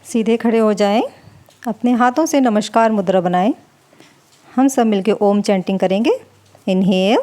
सीधे खड़े हो जाएं, अपने हाथों से नमस्कार मुद्रा बनाएं। हम सब मिलके ओम चैंटिंग करेंगे। Inhale,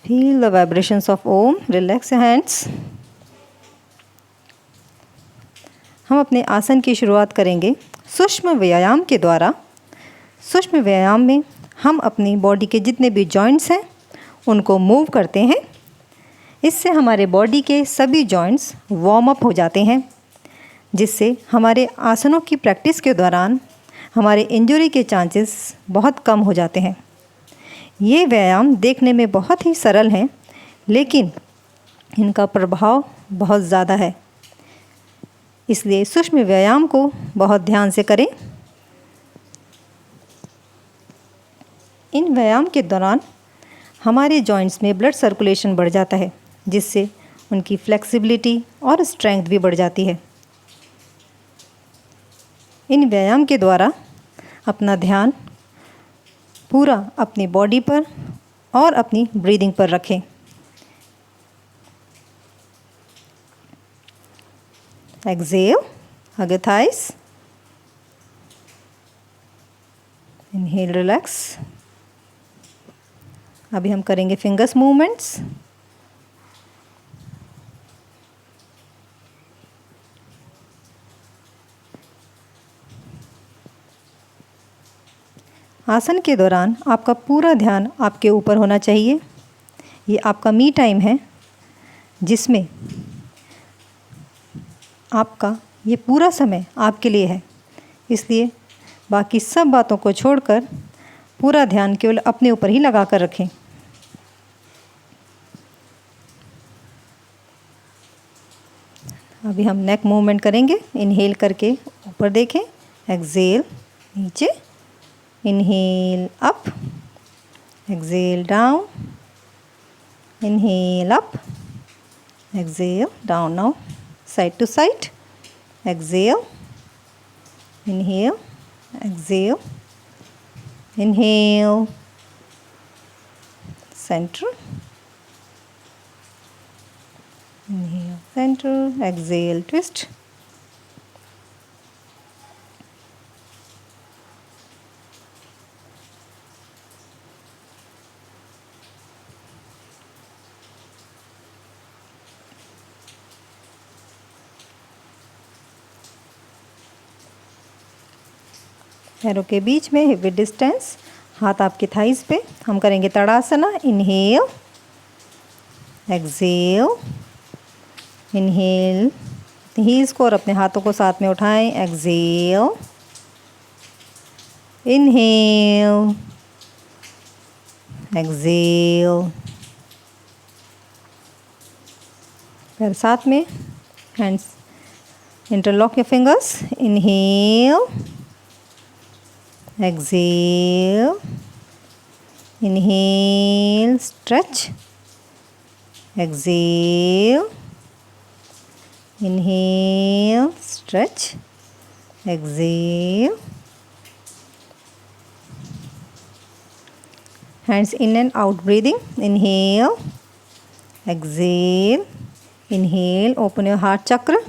feel the vibrations of Om. Relax your hands. हम अपने आसन की शुरुआत करेंगे सूक्ष्म व्यायाम के द्वारा। सूक्ष्म व्यायाम में हम अपनी बॉडी के जितने भी जॉइंट्स हैं उनको मूव करते हैं। इससे हमारे बॉडी के सभी जॉइंट्स वार्म अप हो जाते हैं, जिससे हमारे आसनों की प्रैक्टिस के दौरान हमारे इंजरी के चांसेस बहुत कम हो जाते हैं। ये व्यायाम देखने में बहुत ही सरल हैं, लेकिन इनका प्रभाव बहुत ज़्यादा है। इसलिए सूक्ष्म व्यायाम को बहुत ध्यान से करें। इन व्यायाम के दौरान हमारे जॉइंट्स में ब्लड सर्कुलेशन बढ़ जाता है, जिससे उनकी फ्लेक्सिबिलिटी और स्ट्रेंथ भी बढ़ जाती है। इन व्यायाम के द्वारा अपना ध्यान पूरा अपनी बॉडी पर और अपनी ब्रीदिंग पर रखें। Exhale, hug your thighs. Inhale, relax. अभी हम करेंगे फिंगर्स मूवमेंट्स। आसन के दौरान आपका पूरा ध्यान आपके ऊपर होना चाहिए। ये आपका मी टाइम है, जिसमें आपका ये पूरा समय आपके लिए है। इसलिए बाकी सब बातों को छोड़कर पूरा ध्यान केवल अपने ऊपर ही लगा कर रखें। अभी हम नेक मूवमेंट करेंगे। इनहेल करके ऊपर देखें, एक्सेल नीचे, inhale up, exhale down, inhale up, exhale down. Now side to side, exhale, inhale, exhale, inhale, center, inhale, center, exhale, twist. पैरों के बीच में हिप विद डिस्टेंस, हाथ आपके थाइस पे। हम करेंगे तड़ासना। इनहेल, एक्सेल, इनहेल, हील्स को और अपने हाथों को साथ में उठाएं। एक्सेल, इनहेल, एक्सेल, फिर साथ में hands interlock your fingers. Inhale, exhale, inhale, stretch, exhale, inhale, stretch, exhale, hands in and out breathing. Inhale, exhale, inhale, open your heart chakra,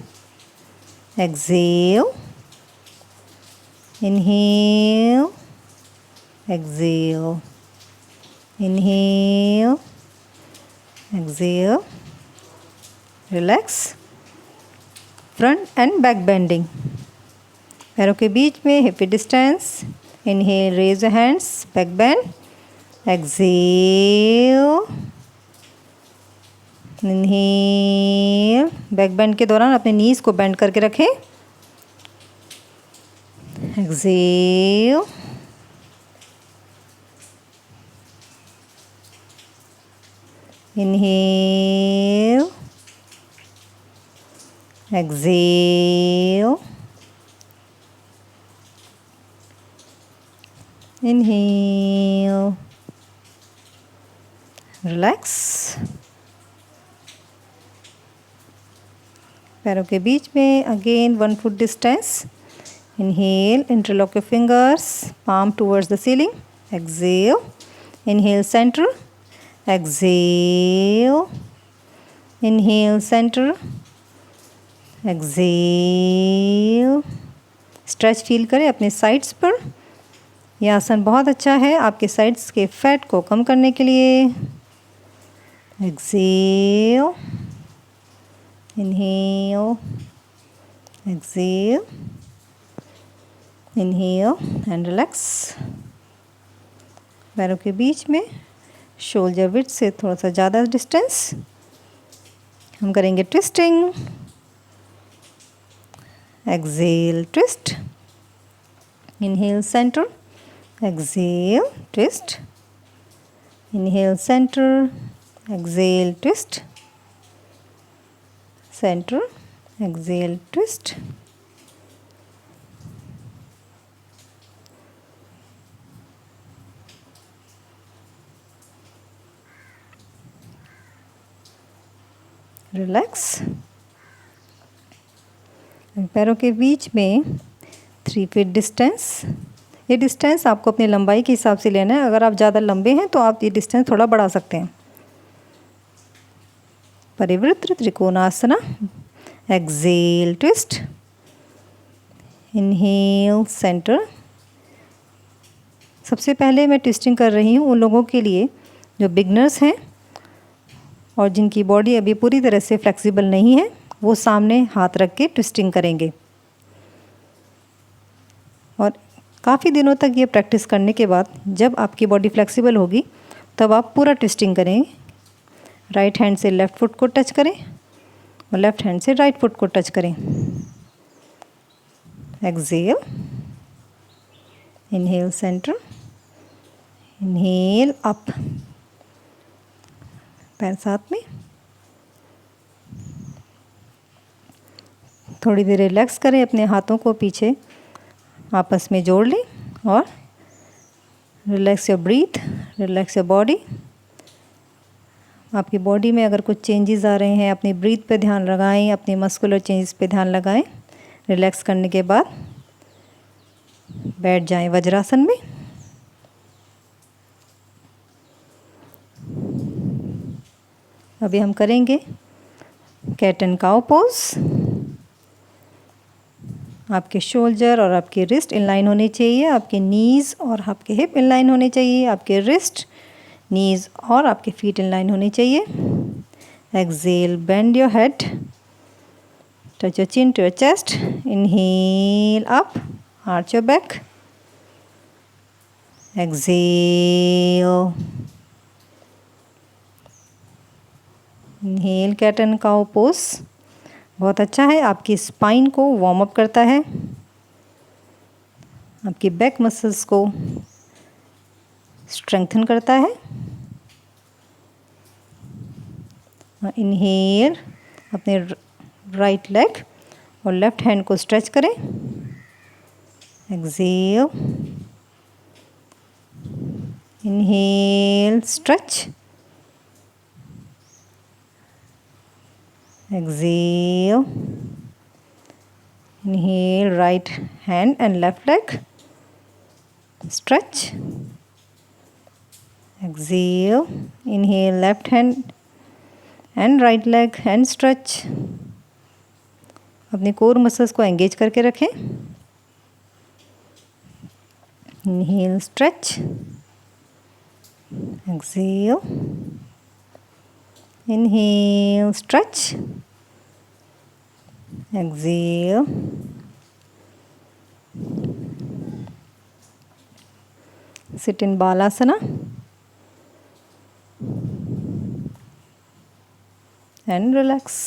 exhale, inhale, exhale, inhale, exhale, relax. Front and back bending, पैरों के बीच में hip distance. Inhale, raise your hands, back bend, exhale, inhale. Back bend के दौरान अपने नीज को bend करके रखें। Exhale, inhale, exhale, inhale, relax. पैरों के बीच में again 1 foot distance. Inhale, interlock your fingers, palm towards the ceiling. Exhale. Inhale, center. Exhale. Inhale, center. Exhale. Stretch feel करें अपने साइड्स पर. यह आसन बहुत अच्छा है आपके साइड्स के फैट को कम करने के लिए. Exhale. Inhale. Exhale. Inhale and relax. पैरों के बीच में शोल्डर विड्थ से थोड़ा सा ज़्यादा डिस्टेंस. हम करेंगे twisting. Exhale, twist. Inhale, center. Exhale, twist. Inhale, center. Exhale, twist. Center. Exhale, twist. Relax. पैरों के बीच में 3 feet डिस्टेंस. ये डिस्टेंस आपको अपनी लंबाई के हिसाब से लेना है. अगर आप ज़्यादा लंबे हैं तो आप ये डिस्टेंस थोड़ा बढ़ा सकते हैं. Parivrtta Trikonasana. Exhale twist. Inhale centre. सबसे पहले मैं ट्विस्टिंग कर रही हूँ उन लोगों के लिए जो बिगनर्स हैं और जिनकी बॉडी अभी पूरी तरह से फ्लेक्सिबल नहीं है. वो सामने हाथ रख के ट्विस्टिंग करेंगे और काफ़ी दिनों तक ये प्रैक्टिस करने के बाद जब आपकी बॉडी फ्लेक्सिबल होगी तब आप पूरा ट्विस्टिंग करें. राइट हैंड से लेफ़्ट फुट को टच करें और लेफ़्ट हैंड से राइट फुट को टच करें. Exhale. Inhale centre. Inhale up. पैर साथ में. थोड़ी देर रिलैक्स करें. अपने हाथों को पीछे आपस में जोड़ लें और relax your breathe. Relax your body. आपकी बॉडी में अगर कुछ चेंजेस आ रहे हैं अपनी ब्रीथ पे ध्यान लगाएं. अपनी मस्कुलर चेंजेस पे ध्यान लगाएं. रिलैक्स करने के बाद बैठ जाएं वज्रासन में. अभी हम करेंगे कैट एंड काउ पोज. आपके शोल्डर और आपके रिस्ट इनलाइन होने चाहिए. आपके नीज़ और आपके हिप इनलाइन होने चाहिए. आपके रिस्ट, नीज़ और आपके फीट इनलाइन होने चाहिए. Exhale, bend your head. Touch your chin to your chest. Inhale up. Arch your back. Exhale. Inhale cat and cow pose. बहुत अच्छा है. आपकी स्पाइन को वार्म अप करता है. आपकी बैक मसल्स को स्ट्रेंथन करता है. इनहेल. अपने राइट लेग और लेफ्ट हैंड को स्ट्रेच करें. Exhale. Inhale stretch. Exhale. Inhale, right hand and left leg. Stretch. Exhale. Inhale, left hand and right leg and stretch. अपने कोर मसल्स को engage करके रखें. Inhale, stretch. Exhale. Inhale, stretch. Exhale. Sit in Balasana and relax.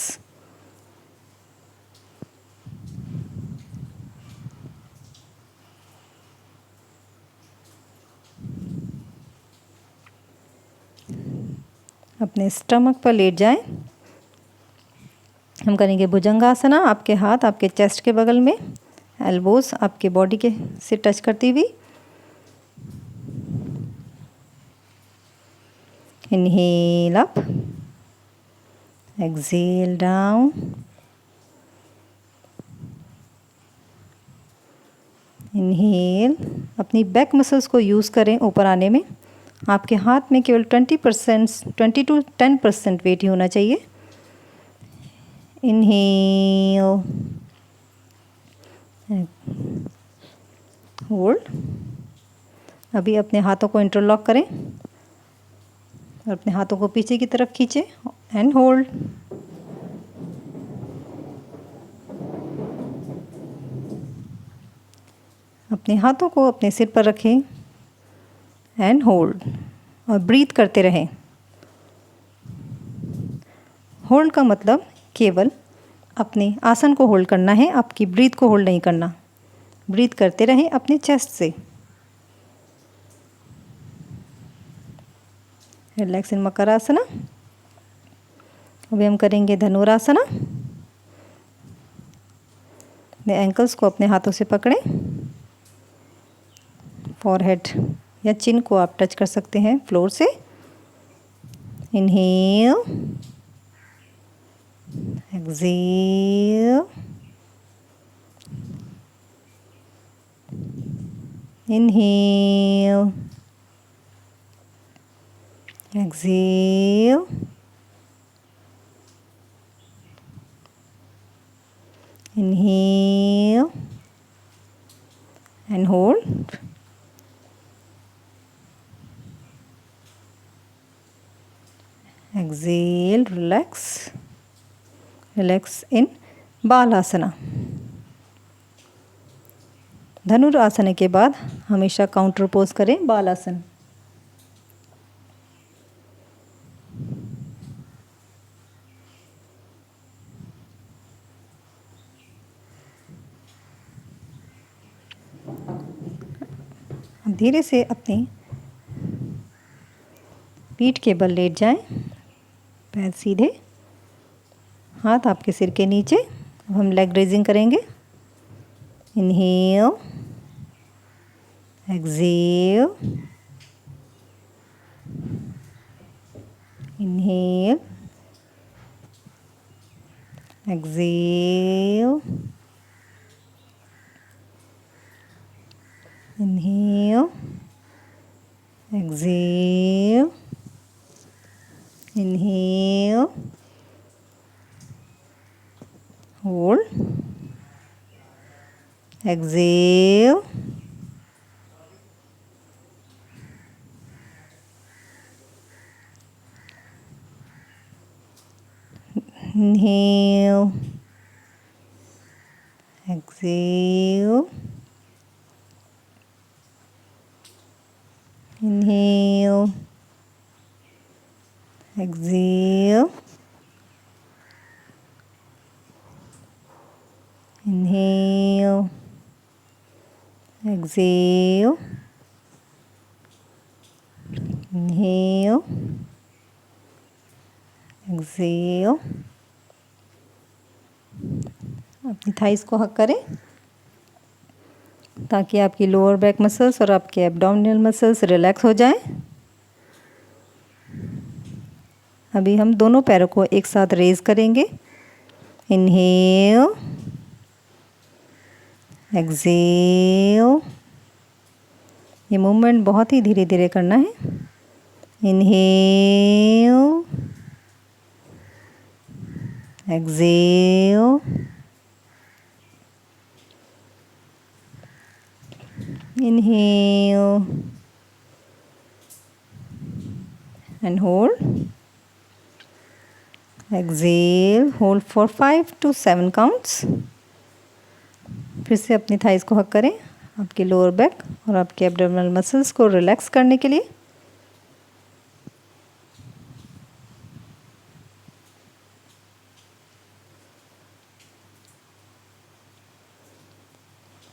अपने stomach पर late जाएं. हम करेंगे भुजंगासना. आपके हाथ आपके चेस्ट के बगल में, एल्बोस आपके बॉडी के से टच करती हुई. Inhale up. Exhale down. Inhale. अपनी बैक मसल्स को यूज़ करें ऊपर आने में। आपके हाथ में केवल 20 to 10% वेट ही होना चाहिए। Inhale, hold. अभी अपने हाथों को इंटरलॉक करें और अपने हाथों को पीछे की तरफ खींचें एंड होल्ड। अपने हाथों को अपने सिर पर रखें एंड होल्ड और ब्रीथ करते रहें। होल्ड का मतलब केवल अपने आसन को होल्ड करना है, आपकी ब्रीथ को होल्ड नहीं करना। ब्रीथ करते रहें अपने चेस्ट से। Relax in Makarasana. अभी हम करेंगे धनुरासना। अपने एंकल्स को अपने हाथों से पकड़ें। फॉरहेड या चिन को आप टच कर सकते हैं फ्लोर से। Inhale, exhale, inhale, exhale, inhale and hold. Exhale, relax. Relax in बालासना। धनुरासन के बाद हमेशा काउंटर पोज करें बालासन। धीरे से अपनी पीठ के बल लेट जाएं, पैर सीधे, हाथ आपके सिर के नीचे। अब हम लेग रेजिंग करेंगे। Inhale, exhale, inhale, exhale, inhale, exhale, inhale, hold, exhale, inhale, exhale, inhale, exhale, inhale, exhale, inhale, exhale। अपनी थाइस को हक करें ताकि आपकी लोअर बैक मसल्स और आपके एब्डोमिनल मसल्स रिलैक्स हो जाएं। अभी हम दोनों पैरों को एक साथ रेज करेंगे। Inhale, exhale. ये मूवमेंट बहुत ही धीरे धीरे करना है। Inhale, exhale, inhale and hold, exhale, hold for 5 to 7 counts। फिर से अपनी थाइस को हक करें आपके लोअर बैक और आपके एब्डोमिनल मसल्स को रिलैक्स करने के लिए।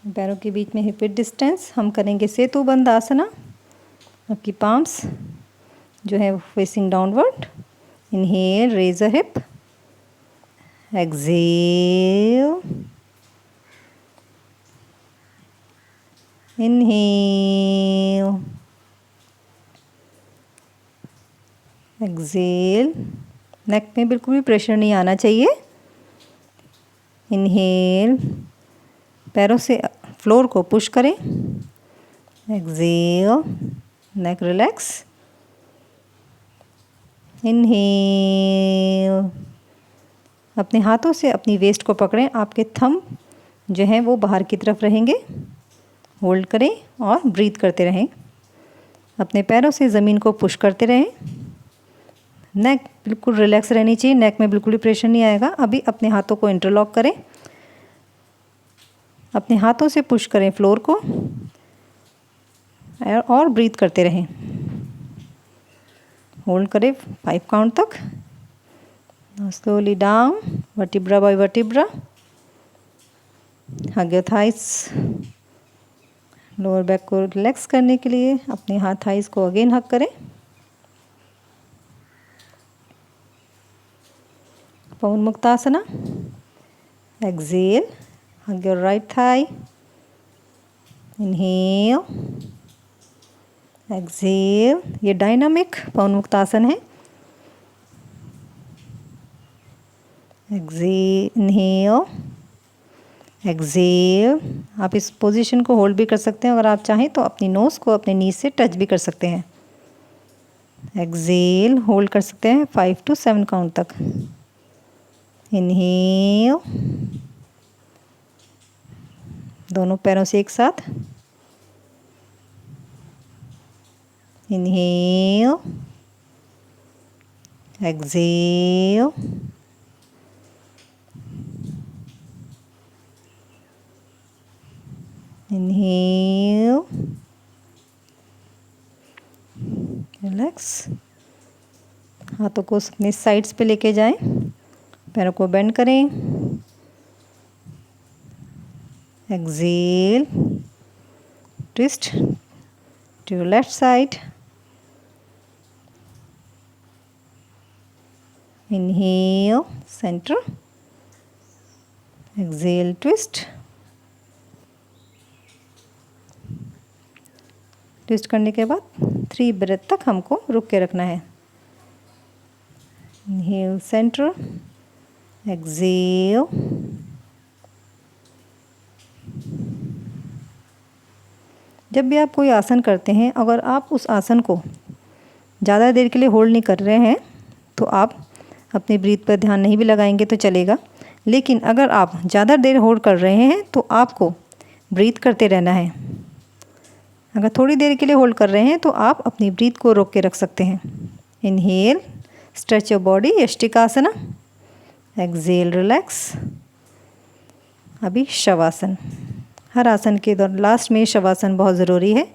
पैरों के बीच में हिप डिस्टेंस हम करेंगे सेतु बंद आसना। आपकी पाम्स जो है facing downward. Inhale, raise a hip, exhale, inhale, exhale. Neck में बिल्कुल भी प्रेशर नहीं आना चाहिए। इनहेल, पैरों से फ्लोर को पुश करें। एक्सेल, नेक रिलैक्स। इनहेल, अपने हाथों से अपनी वेस्ट को पकड़ें, आपके थंब जो हैं वो बाहर की तरफ रहेंगे। होल्ड करें और ब्रीथ करते रहें। अपने पैरों से ज़मीन को पुश करते रहें। नेक बिल्कुल रिलैक्स रहनी चाहिए, नेक में बिल्कुल भी प्रेशर नहीं आएगा। अभी अपने हाथों को इंटरलॉक करें, अपने हाथों से पुश करें फ्लोर को और ब्रीथ करते रहें। होल्ड करें 5 काउंट तक। Slowly down, vertebra by vertebra. Hug your thighs. Lower back को रिलैक्स करने के लिए अपने हाथ थाइस को अगेन हग करें। Pavan Muktasana. Exhale, hug your right thigh. Inhale, exhale. ये डायनामिक पवन मुक्तासन है। Inhale, exhale. आप इस पोजीशन को होल्ड भी कर सकते हैं, अगर आप चाहें तो अपनी नोज़ को अपने नी से टच भी कर सकते हैं। एक्सेल, होल्ड कर सकते हैं 5 to 7 काउंट तक। इनहेल, दोनों पैरों से एक साथ। Inhale, exhale, inhale, relax. हाथों को अपने साइड्स पे लेके जाएं, पैरों को बेंड करें। Exhale, twist to your left side. Inhale, centre. Exhale, twist. Twist करने के बाद 3 ब्रेथ तक हमको रुक के रखना है। Inhale, centre. एक्सेल, जब भी आप कोई आसन करते हैं, अगर आप उस आसन को ज़्यादा देर के लिए होल्ड नहीं कर रहे हैं तो आप अपनी ब्रीथ पर ध्यान नहीं भी लगाएंगे तो चलेगा। लेकिन अगर आप ज़्यादा देर होल्ड कर रहे हैं तो आपको ब्रीथ करते रहना है। अगर थोड़ी देर के लिए होल्ड कर रहे हैं तो आप अपनी ब्रीथ को रोक के रख सकते हैं। Inhale, stretch your body, Yashtikasana. Exhale, relax. अभी शवासन। हर आसन के दौरान लास्ट में शवासन बहुत ज़रूरी है।